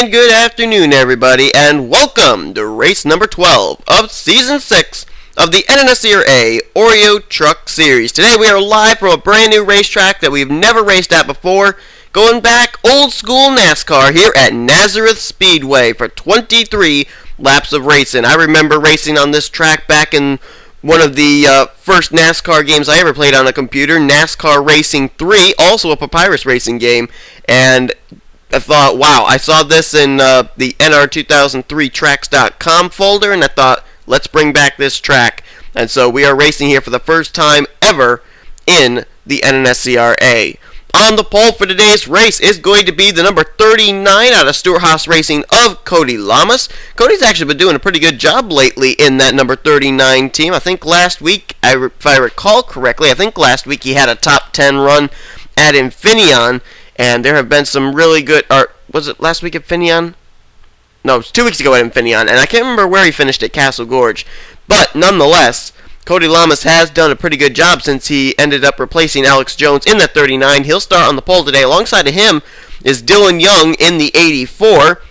And good afternoon, everybody, and welcome to race number 12 of Season 6 of the NNSCRA Oreo Truck Series. Today we are live from a brand new racetrack that we've never raced at before, going back old school NASCAR here at Nazareth Speedway for 23 laps of racing. I remember racing on this track back in one of the first NASCAR games I ever played on a computer, NASCAR Racing 3, also a Papyrus racing game, and I thought, wow, I saw this in the NR2003Tracks.com folder, and I thought, let's bring back this track. And so we are racing here for the first time ever in the NNSCRA. On the pole for today's race is going to be the number 39 out of Stewart Haas Racing of Cody Lamas. Cody's actually been doing a pretty good job lately in that number 39 team. I think last week, if I recall correctly, he had a top 10 run at Infineon. And there have been some really good, or was it last week at Infineon? No, it was 2 weeks ago at Infineon, and I can't remember where he finished at Castle Gorge. But nonetheless, Cody Lamas has done a pretty good job since he ended up replacing Alex Jones in that 39. He'll start on the pole today. Alongside of him is Dylan Young in the 84.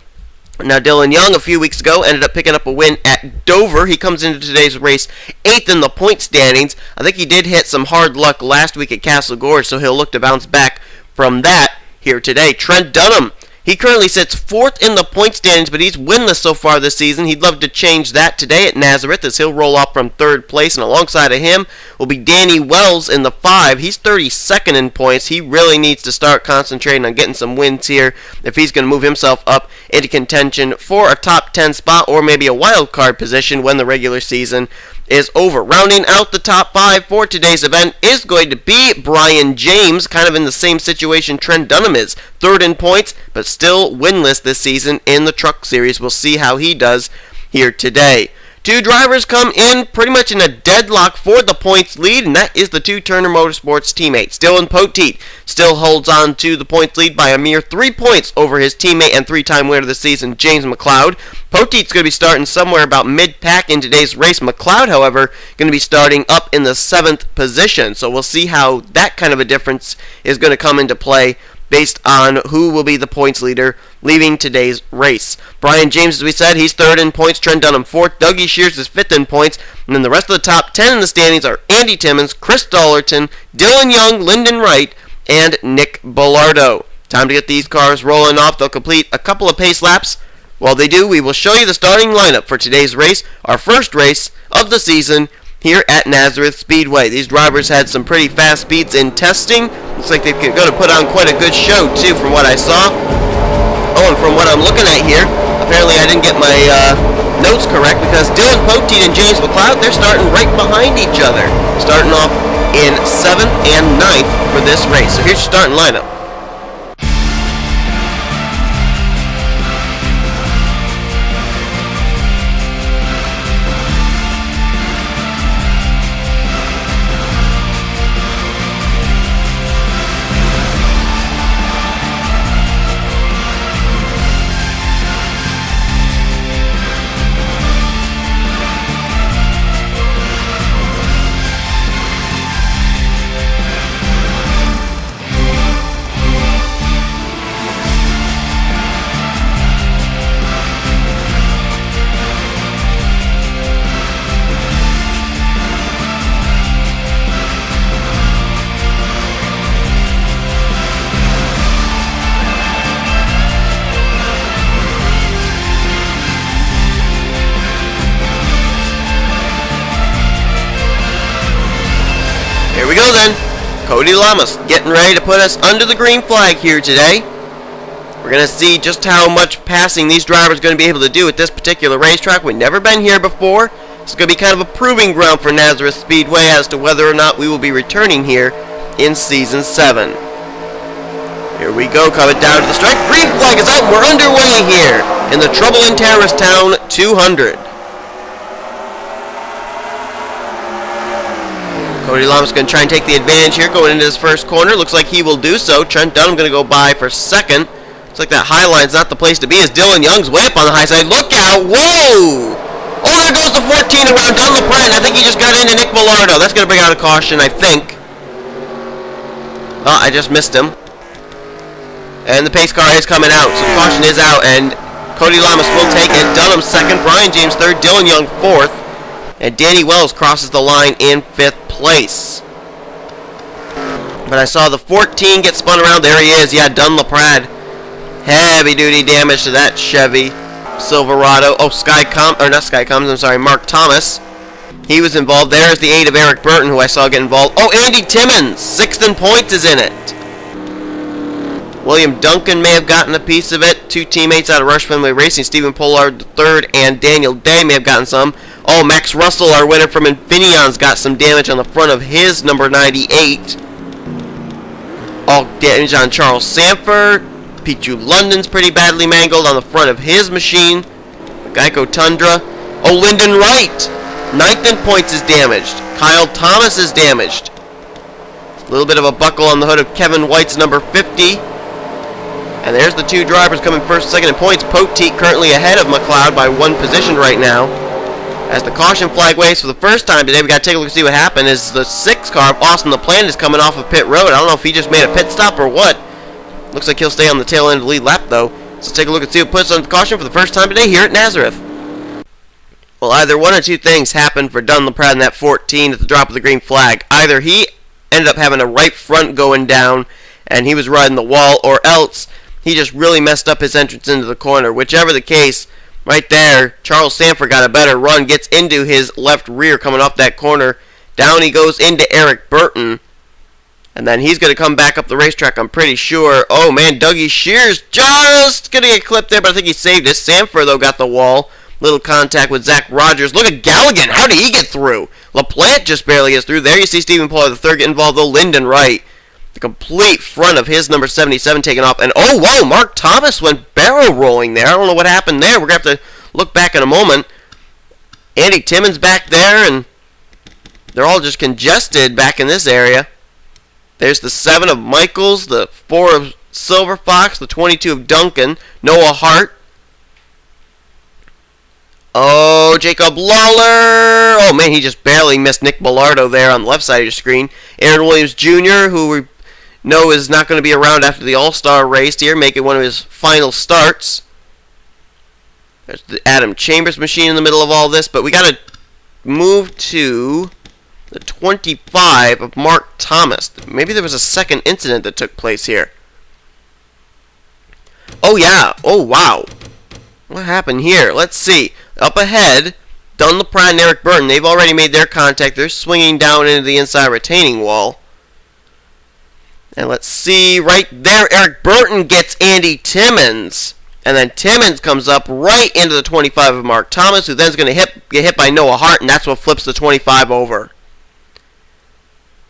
Now, Dylan Young, a few weeks ago, ended up picking up a win at Dover. He comes into today's race 8th in the point standings. I think he did hit some hard luck last week at Castle Gorge, so he'll look to bounce back from that here today. Trent Dunham, he currently sits 4th in the point standings, but he's winless so far this season. He'd love to change that today at Nazareth as he'll roll off from 3rd place, and alongside of him will be Danny Wells in the 5. He's 32nd in points. He really needs to start concentrating on getting some wins here if he's going to move himself up into contention for a top 10 spot or maybe a wild card position when the regular season is over. Rounding out the top 5 for today's event is going to be Brian James, kind of in the same situation Trent Dunham is. 3rd in points, but still winless this season in the Truck Series. We'll see how he does here today. 2 drivers come in pretty much in a deadlock for the points lead, and that is the 2 Turner Motorsports teammates. Dylan Poteet still holds on to the points lead by a mere 3 points over his teammate and 3-time winner of the season, James McLeod. Poteet's going to be starting somewhere about mid-pack in today's race. McLeod, however, going to be starting up in the 7th position, so we'll see how that kind of a difference is going to come into play based on who will be the points leader leaving today's race. Brian James, as we said, he's 3rd in points. Trent Dunham 4th. Dougie Shears is 5th in points. And then the rest of the top 10 in the standings are Andy Timmons, Chris Dollerton, Dylan Young, Lyndon Wright, and Nick Bellardo. Time to get these cars rolling off. They'll complete a couple of pace laps. While they do, we will show you the starting lineup for today's race, our first race of the season here at Nazareth Speedway. These drivers had some pretty fast speeds in testing. Looks like they're going to put on quite a good show, too, from what I saw. Oh, and from what I'm looking at here, apparently I didn't get my notes correct, because Dylan Poteet and James McLeod, they're starting right behind each other, starting off in 7th and 9th for this race. So here's your starting lineup. Here we go then. Cody Lamas getting ready to put us under the green flag here today. We're going to see just how much passing these drivers are going to be able to do at this particular racetrack. We've never been here before. It's going to be kind of a proving ground for Nazareth Speedway as to whether or not we will be returning here in Season 7. Here we go, coming down to the strike. Green flag is out. We're underway here in the Trouble in Terrorist Town 200. Cody Lamas going to try and take the advantage here going into his first corner. Looks like he will do so. Trent Dunham going to go by for 2nd. Looks like that high line's not the place to be as Dylan Young's way up on the high side. Look out! Whoa! Oh, there goes the 14 around Don LaPrent. I think he just got into Nick Bellardo. That's going to bring out a caution, I think. Oh, I just missed him. And the pace car is coming out, so caution is out, and Cody Lamas will take it. Dunham second. Brian James third. Dylan Young fourth. And Danny Wells crosses the line in fifth place. But I saw the 14 get spun around. There he is. Yeah, Dunn LaPrade. Heavy duty damage to that Chevy Silverado. Oh, Mark Thomas. He was involved. There's the 8 of Eric Burton, who I saw get involved. Oh, Andy Timmons, 6th in points, is in it. William Duncan may have gotten a piece of it. 2 teammates out of Rush Fenway Racing, Stephen Pollard III and Daniel Day may have gotten some. Oh, Max Russell, our winner from Infineon's, got some damage on the front of his number 98. All damage on Charles Sanford. Pichu London's pretty badly mangled on the front of his machine. Geico Tundra. Oh, Lyndon Wright, 9th in points, is damaged. Kyle Thomas is damaged. A little bit of a buckle on the hood of Kevin White's number 50. And there's the 2 drivers coming first and second in points. Poteet currently ahead of McLeod by 1 position right now. As the caution flag waves for the first time today, we got to take a look and see what happened. Is the 6 car of Austin LaPlante is coming off of pit road. I don't know if he just made a pit stop or what. Looks like he'll stay on the tail end of the lead lap though. So let's take a look and see what puts on the caution for the first time today here at Nazareth. Well, either one or two things happened for Dunn LaPrade in that 14 at the drop of the green flag. Either he ended up having a right front going down and he was riding the wall, or else he just really messed up his entrance into the corner. Whichever the case, right there, Charles Sanford got a better run, gets into his left rear coming off that corner. Down he goes into Eric Burton. And then he's going to come back up the racetrack, I'm pretty sure. Oh, man, Dougie Shears just going to get clipped there, but I think he saved it. Sanford, though, got the wall. Little contact with Zach Rogers. Look at Galligan. How did he get through? LaPlante just barely gets through. There you see Stephen Pollard III get involved, though. Lyndon Wright. The complete front of his number 77 taken off. And, oh, whoa, Mark Thomas went barrel rolling there. I don't know what happened there. We're going to have to look back in a moment. Andy Timmons back there, and they're all just congested back in this area. There's the 7 of Michaels, the 4 of Silver Fox, the 22 of Duncan, Noah Hart. Oh, Jacob Lawler. Oh, man, he just barely missed Nick Bellardo there on the left side of your screen. Aaron Williams Jr., who we know is not going to be around after the All-Star race here, making one of his final starts. There's the Adam Chambers machine in the middle of all this, but we got to move to the 25 of Mark Thomas. Maybe there was a second incident that took place here. Oh, yeah. Oh, wow. What happened here? Let's see. Up ahead, Dunn LaPrade and Eric Burton. They've already made their contact. They're swinging down into the inside retaining wall. And let's see. Right there, Eric Burton gets Andy Timmons. And then Timmons comes up right into the 25 of Mark Thomas, who then is going to get hit by Noah Hart, and that's what flips the 25 over.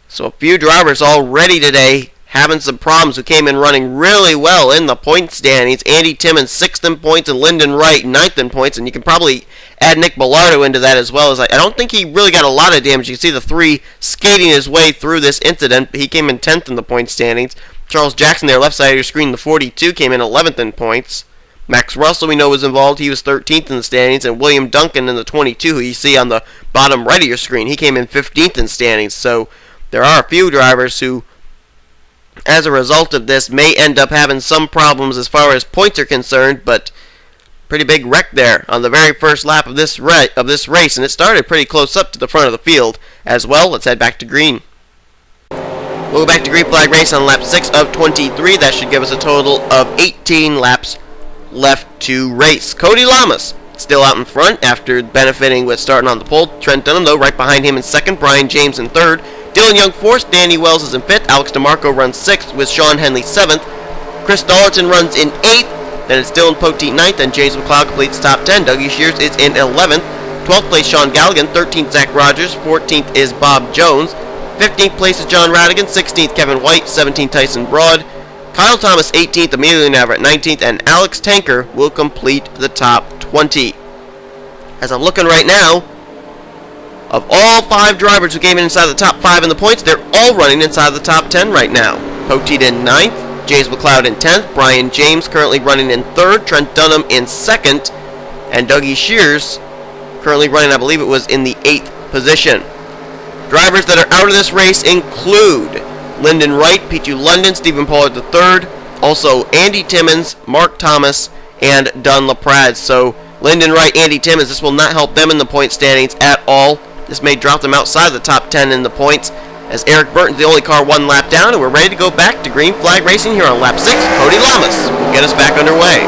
So a few drivers already today having some problems who came in running really well in the point standings. Andy Timmons 6th in points and Lyndon Wright 9th in points, and you can probably add Nick Bellardo into that as well. As I don't think he really got a lot of damage. You can see the 3 skating his way through this incident. He came in 10th in the point standings. Charles Jackson there, left side of your screen, the 42, came in 11th in points. Max Russell, we know, was involved. He was 13th in the standings. And William Duncan in the 22, who you see on the bottom right of your screen, he came in 15th in standings. So there are a few drivers who, as a result of this, may end up having some problems as far as points are concerned, but pretty big wreck there on the very first lap of this race, and it started pretty close up to the front of the field as well. Let's head back to green. We'll go back to green flag race on lap 6 of 23. That should give us a total of 18 laps left to race. Cody Lamas still out in front after benefiting with starting on the pole. Trent Dunham, though, right behind him in second. Brian James in third. Dylan Young 4th, Danny Wells is in 5th, Alex DeMarco runs 6th with Sean Henley 7th, Chris Dollerton runs in 8th, then it's Dylan Poteet 9th, and James McLeod completes top 10. Dougie Shears is in 11th, 12th place Sean Galligan, 13th Zach Rogers, 14th is Bob Jones, 15th place is John Radigan, 16th Kevin White, 17th Tyson Broad, Kyle Thomas 18th, Emilio Navarrete 19th, and Alex Tanker will complete the top 20. As I'm looking right now, of all 5 drivers who came in inside the top 5 in the points, they're all running inside the top 10 right now. Poteet in 9th, James McLeod in 10th, Brian James currently running in 3rd, Trent Dunham in 2nd, and Dougie Shears currently running, I believe it was, in the 8th position. Drivers that are out of this race include Lyndon Wright, Pichu London, Stephen Pollard III, also Andy Timmons, Mark Thomas, and Dunlap. So Lyndon Wright, Andy Timmons, this will not help them in the point standings at all. This may drop them outside the top 10 in the points, as Eric Burton's the only car one lap down, and we're ready to go back to green flag racing here on lap 6. Cody Lamas will get us back underway.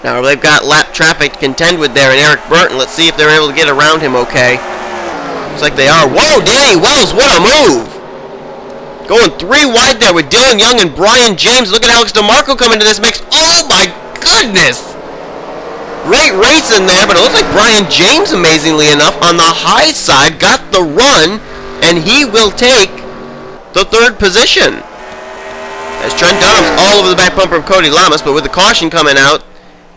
Now they've got lap traffic to contend with there, and Eric Burton, let's see if they're able to get around him okay. Looks like they are. Whoa, Danny Wells, what a move! Going 3 wide there with Dylan Young and Brian James. Look at Alex DeMarco coming to this mix. Oh my goodness! Great race in there, but it looks like Brian James, amazingly enough, on the high side, got the run, and he will take the 3rd position. As Trent Dunham's all over the back bumper of Cody Lamas, but with the caution coming out,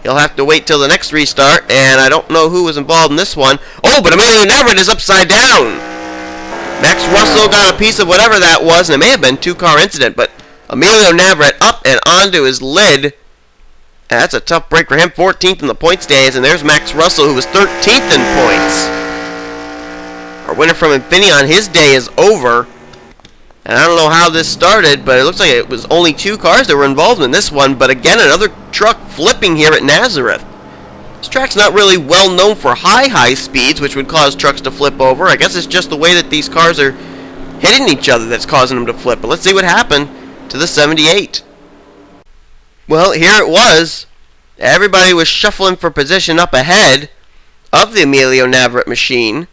he'll have to wait till the next restart, and I don't know who was involved in this one. Oh, but Emilio Navarrete is upside down. Max Russell got a piece of whatever that was, and it may have been a 2-car incident, but Emilio Navarrete up and onto his lid. And that's a tough break for him. 14th in the point standings, and there's Max Russell, who was 13th in points. Our winner from Infineon, his day is over. And I don't know how this started, but it looks like it was only 2 cars that were involved in this one. But again, another truck flipping here at Nazareth. This track's not really well known for high speeds, which would cause trucks to flip over. I guess it's just the way that these cars are hitting each other that's causing them to flip. But let's see what happened to the 78. Well, here it was. Everybody was shuffling for position up ahead of the Emilio Navarrete machine.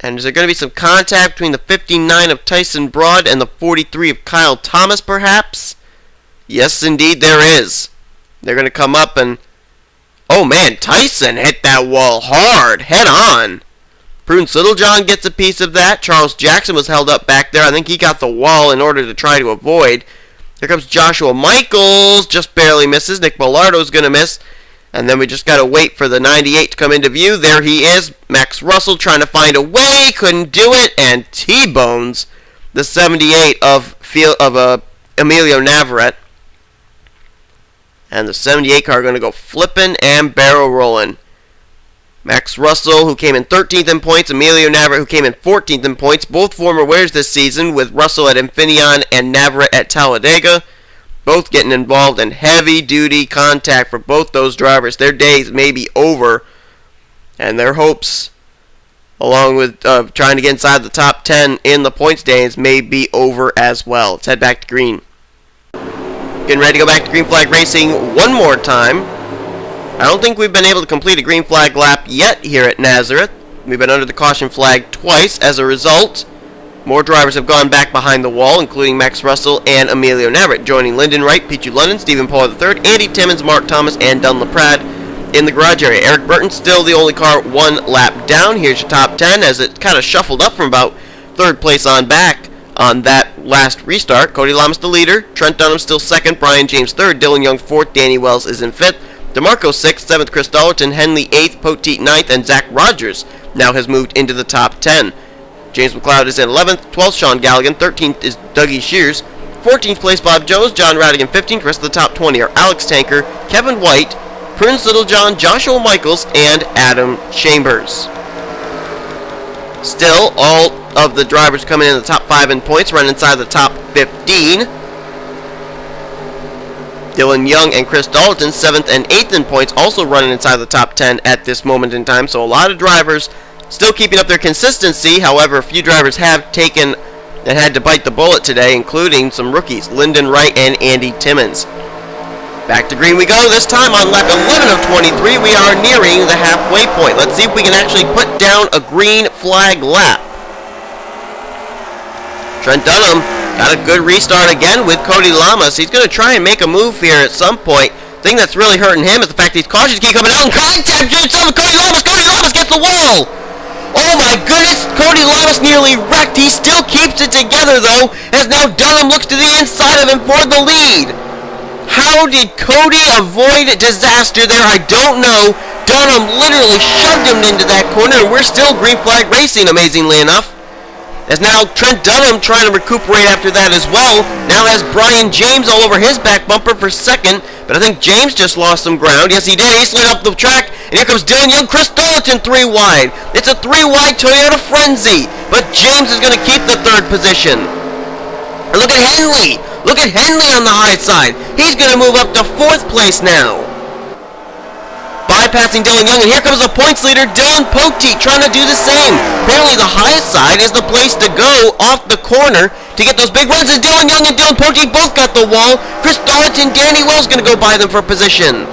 And is there going to be some contact between the 59 of Tyson Broad and the 43 of Kyle Thomas, perhaps? Yes, indeed, there is. They're going to come up and... Oh, man, Tyson hit that wall hard, head on. Prudence Littlejohn gets a piece of that. Charles Jackson was held up back there. I think he got the wall in order to try to avoid. Here comes Joshua Michaels, just barely misses. Nick Bellardo's going to miss. And then we just got to wait for the 98 to come into view. There he is. Max Russell trying to find a way. Couldn't do it. And T-bones the 78 of Emilio Navarrete. And the 78 car going to go flipping and barrel rolling. Max Russell, who came in 13th in points. Emilio Navarrete, who came in 14th in points. Both former winners this season, with Russell at Infineon and Navarrete at Talladega. Both getting involved in heavy-duty contact for both those drivers. Their days may be over. And their hopes, along with trying to get inside the top 10 in the points standings, may be over as well. Let's head back to green. Getting ready to go back to green flag racing one more time. I don't think we've been able to complete a green flag lap yet here at Nazareth. We've been under the caution flag twice. As a result, more drivers have gone back behind the wall, including Max Russell and Emilio Navarrete, joining Lyndon Wright, Pichu London, Stephen Paul III, Andy Timmons, Mark Thomas, and Dunlap in the garage area. Eric Burton still the only car 1 lap down. Here's your top 10 as it kind of shuffled up from about 3rd place on back on that last restart. Cody Lamas the leader, Trent Dunham still 2nd, Brian James 3rd, Dylan Young 4th, Danny Wells is in 5th, DeMarco 6th, 7th Chris Dollerton, Henley 8th, Poteet 9th, and Zach Rogers now has moved into the top 10. James McLeod is in 11th, 12th Sean Galligan, 13th is Dougie Shears, 14th place Bob Jones, John Radigan 15th. Rest of the top 20 are Alex Tanker, Kevin White, Prince Littlejohn, Joshua Michaels, and Adam Chambers. Still, all of the drivers coming in the top 5 in points run inside the top 15. Dylan Young and Chris Dalton, 7th and 8th in points, also running inside the top 10 at this moment in time. So a lot of drivers still keeping up their consistency. However, a few drivers have taken and had to bite the bullet today, including some rookies, Lyndon Wright and Andy Timmons. Back to green we go, this time on lap 11 of 23. We are nearing the halfway point. Let's see if we can actually put down a green flag lap. Trent Dunham got a good restart again with Cody Lamas. He's going to try and make a move here at some point. The thing that's really hurting him is the fact these cautions keep coming out and contact himself with Cody Lamas. Cody Lamas gets the wall. Oh my goodness, Cody Lamas nearly wrecked. He still keeps it together though, as now Dunham looks to the inside of him for the lead. How did Cody avoid disaster there? I don't know. Dunham literally shoved him into that corner, and we're still green flag racing, amazingly enough. As now Trent Dunham trying to recuperate after that as well. Now has Brian James all over his back bumper for 2nd, but I think James just lost some ground. Yes, he did. He slid up the track, and here comes Dylan Young. Chris Dalton 3 wide. It's a 3 wide Toyota Frenzy, but James is going to keep the 3rd position. And look at Henley Look at Henley on the high side. He's going to move up to 4th place now. Bypassing Dylan Young, and here comes the points leader, Dylan Poteet, trying to do the same. Apparently the highest side is the place to go off the corner to get those big runs, and Dylan Young and Dylan Poteet both got the wall. Chris Darlington, Danny Wells going to go by them for position.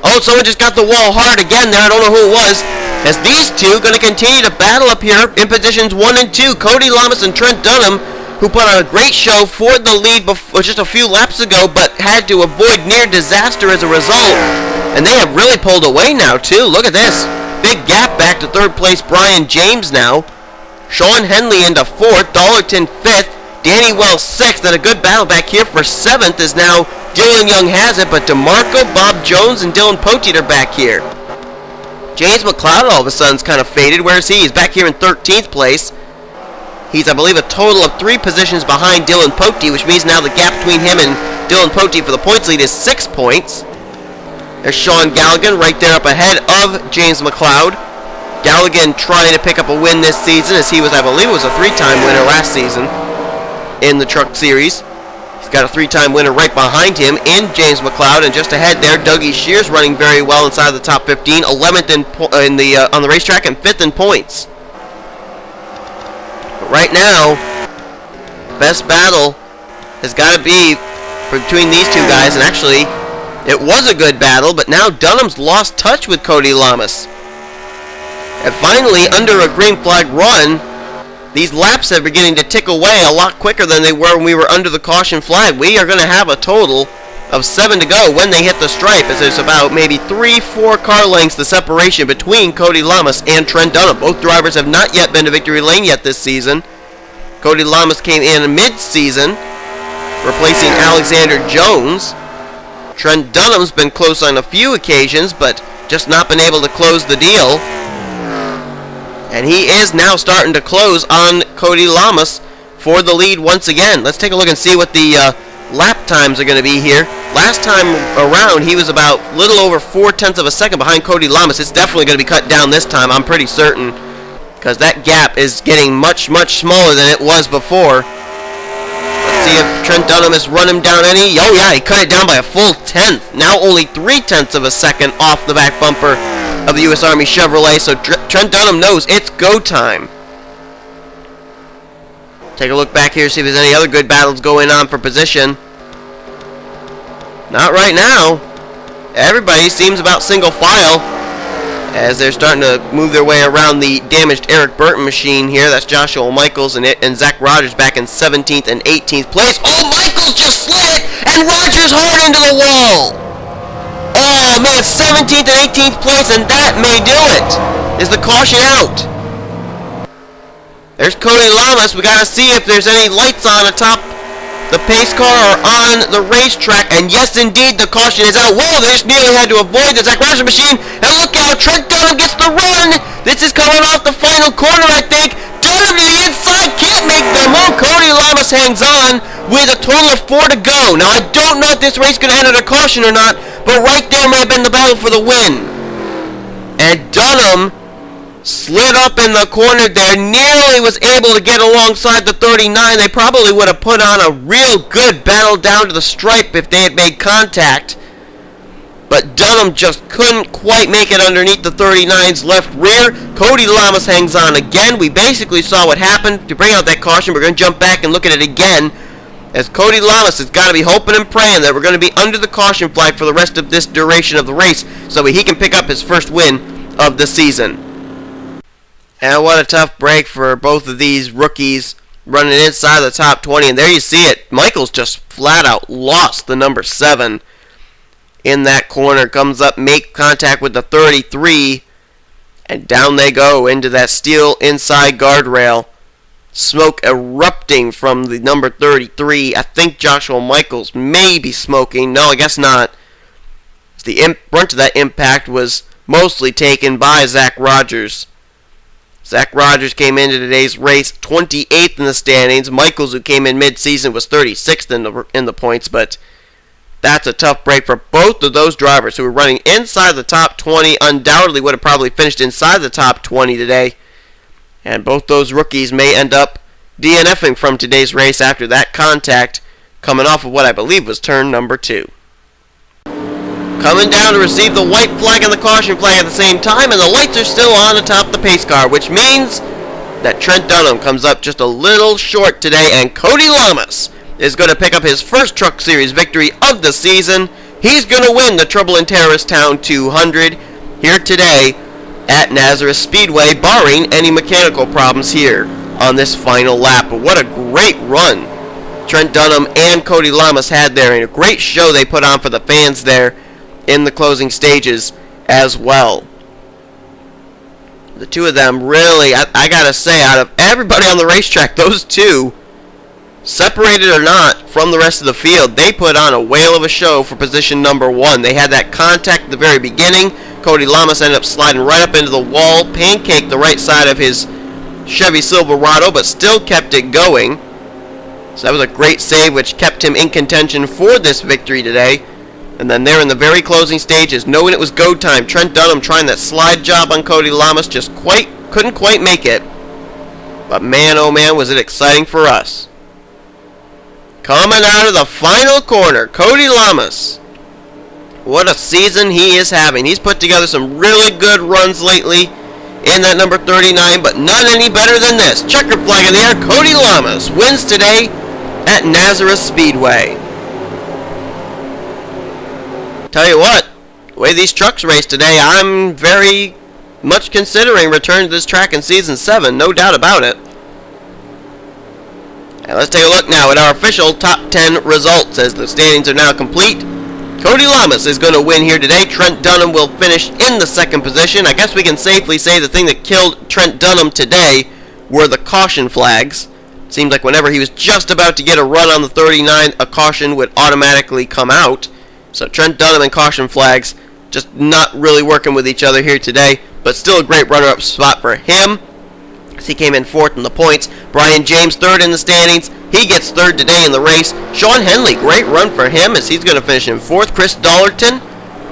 Oh, someone just got the wall hard again there. I don't know who it was. As these two going to continue to battle up here in positions 1 and 2. Cody Lamas and Trent Dunham, who put on a great show for the lead before, just a few laps ago, but had to avoid near disaster as a result. And they have really pulled away now, too. Look at this. Big gap back to 3rd place, Brian James now. Sean Henley into 4th, Darlington 5th, Danny Wells 6th, and a good battle back here for 7th is now Dylan Young has it, but DeMarco, Bob Jones, and Dylan Poteet are back here. James McLeod all of a sudden is kind of faded. Where is he? He's back here in 13th place. He's, I believe, a total of 3 positions behind Dylan Poteet, which means now the gap between him and Dylan Poteet for the points lead is 6 points. There's Sean Galligan right there up ahead of James McLeod. Galligan trying to pick up a win this season, as he was, I believe, was a 3-time winner last season in the Truck Series. He's got a 3-time winner right behind him in James McLeod, and just ahead there, Dougie Shears running very well inside the top 15, 11th on the racetrack and 5th in points. But right now, best battle has got to be between these two guys, and actually, it was a good battle, but now Dunham's lost touch with Cody Lamas. And finally, under a green flag run, these laps are beginning to tick away a lot quicker than they were when we were under the caution flag. We are going to have a total of 7 to go when they hit the stripe, as there's about maybe 3-4 car lengths the separation between Cody Lamas and Trent Dunham. Both drivers have not yet been to victory lane yet this season. Cody Lamas came in mid-season, replacing Alexander Jones. Trent Dunham's been close on a few occasions, but just not been able to close the deal. And he is now starting to close on Cody Lamas for the lead once again. Let's take a look and see what the lap times are going to be here. Last time around, he was about a little over 0.4 of a second behind Cody Lamas. It's definitely going to be cut down this time, I'm pretty certain, because that gap is getting much, much smaller than it was before. Let's see if Trent Dunham has run him down any. Oh yeah, he cut it down by a full 1/10. Now only 0.3 of a second off the back bumper of the U.S. Army Chevrolet, so Trent Dunham knows it's go time. Take a look back here, see if there's any other good battles going on for position. Not right now. Everybody seems about single file as they're starting to move their way around the damaged Eric Burton machine here. That's Joshua Michaels and Zach Rogers back in 17th and 18th place. Oh, Michaels just slid it, and Rogers hard into the wall. Oh man, 17th and 18th place, and that may do it. Is the caution out? There's Cody Lamas. We gotta see if there's any lights on atop the pace car or on the racetrack. And yes, indeed, the caution is out. Whoa, they just nearly had to avoid the Zach Rogers machine. And look out, Trent Dunham gets the run. This is coming off the final corner, I think. Dunham to the inside, can't make the move. Cody Lamas hangs on with a total of 4 to go. Now, I don't know if this race could end at a caution or not, but right there might have been the battle for the win. And Dunham slid up in the corner there, nearly was able to get alongside the 39. They probably would have put on a real good battle down to the stripe if they had made contact. But Dunham just couldn't quite make it underneath the 39's left rear. Cody Lamas hangs on again. We basically saw what happened to bring out that caution. We're going to jump back and look at it again, as Cody Lamas has got to be hoping and praying that we're going to be under the caution flag for the rest of this duration of the race so he can pick up his first win of the season. And what a tough break for both of these rookies running inside the top 20. And there you see it. Michaels just flat out lost the number 7 in that corner. Comes up, make contact with the 33. And down they go into that steel inside guardrail. Smoke erupting from the number 33. I think Joshua Michaels may be smoking. No, I guess not. The brunt of that impact was mostly taken by Zach Rogers. Zach Rogers came into today's race 28th in the standings. Michaels, who came in mid-season, was 36th in the points, but that's a tough break for both of those drivers who were running inside the top 20. Undoubtedly would have probably finished inside the top 20 today. And both those rookies may end up DNFing from today's race after that contact coming off of what I believe was turn number 2. Coming down to receive the white flag and the caution flag at the same time, and the lights are still on atop the pace car, which means that Trent Dunham comes up just a little short today, and Cody Lamas is going to pick up his first Truck Series victory of the season. He's going to win the Trouble in Terrorist Town 200 here today at Nazareth Speedway, barring any mechanical problems here on this final lap. But what a great run Trent Dunham and Cody Lamas had there, and a great show they put on for the fans there in the closing stages as well. The two of them really, I gotta say, out of everybody on the racetrack, those two, separated or not from the rest of the field, they put on a whale of a show for position number 1. They had that contact at the very beginning. Cody Lamas ended up sliding right up into the wall, pancaked the right side of his Chevy Silverado, but still kept it going. So that was a great save, which kept him in contention for this victory today. And then there in the very closing stages, knowing it was go time, Trent Dunham trying that slide job on Cody Lamas, just couldn't quite make it. But man, oh man, was it exciting for us. Coming out of the final corner, Cody Lamas. What a season he is having. He's put together some really good runs lately in that number 39, but none any better than this. Checkered flag in the air, Cody Lamas wins today at Nazareth Speedway. Tell you what, the way these trucks race today, I'm very much considering returning to this track in Season 7, no doubt about it. And let's take a look now at our official top 10 results as the standings are now complete. Cody Lamas is going to win here today. Trent Dunham will finish in the second position. I guess we can safely say the thing that killed Trent Dunham today were the caution flags. It seemed like whenever he was just about to get a run on the 39, a caution would automatically come out. So Trent Dunham and caution flags just not really working with each other here today, but still a great runner-up spot for him, as he came in 4th in the points. Brian James 3rd in the standings. He gets 3rd today in the race. Sean Henley, great run for him as he's going to finish in 4th. Chris Dollerton,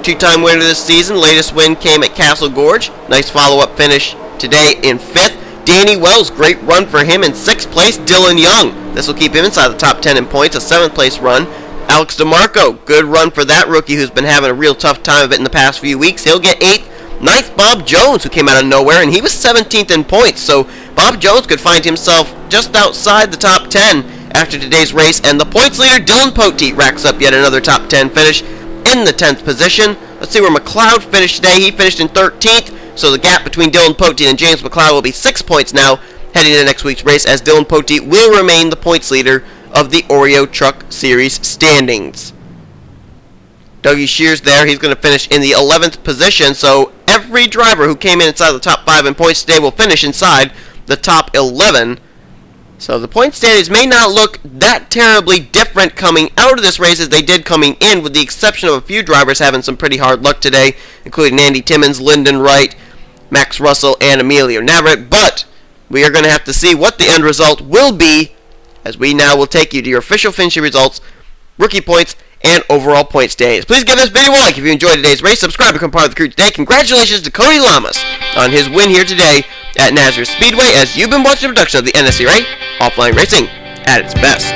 2-time winner this season. Latest win came at Castle Gorge. Nice follow-up finish today in 5th. Danny Wells, great run for him in 6th place. Dylan Young, this will keep him inside the top 10 in points. A 7th place run. Alex DeMarco, good run for that rookie who's been having a real tough time of it in the past few weeks. He'll get 8th. 9th, Bob Jones, who came out of nowhere, and he was 17th in points. So Bob Jones could find himself just outside the top 10 after today's race. And the points leader, Dylan Poteet, racks up yet another top 10 finish in the 10th position. Let's see where McLeod finished today. He finished in 13th. So the gap between Dylan Poteet and James McLeod will be 6 points now heading into next week's race, as Dylan Poteet will remain the points leader of the Oreo Truck Series standings. Dougie Shears there, he's going to finish in the 11th position, so every driver who came in inside the top 5 in points today will finish inside the top 11. So the point standings may not look that terribly different coming out of this race as they did coming in, with the exception of a few drivers having some pretty hard luck today, including Andy Timmons, Lyndon Wright, Max Russell, and Emilio Navarrete. But we are going to have to see what the end result will be, as we now will take you to your official finishing results, rookie points, and overall point standings. Please give this video a like if you enjoyed today's race. Subscribe to become part of the crew today. Congratulations to Cody Lamas on his win here today at Nazareth Speedway, as you've been watching the production of the NNSCRA Offline Racing at its best.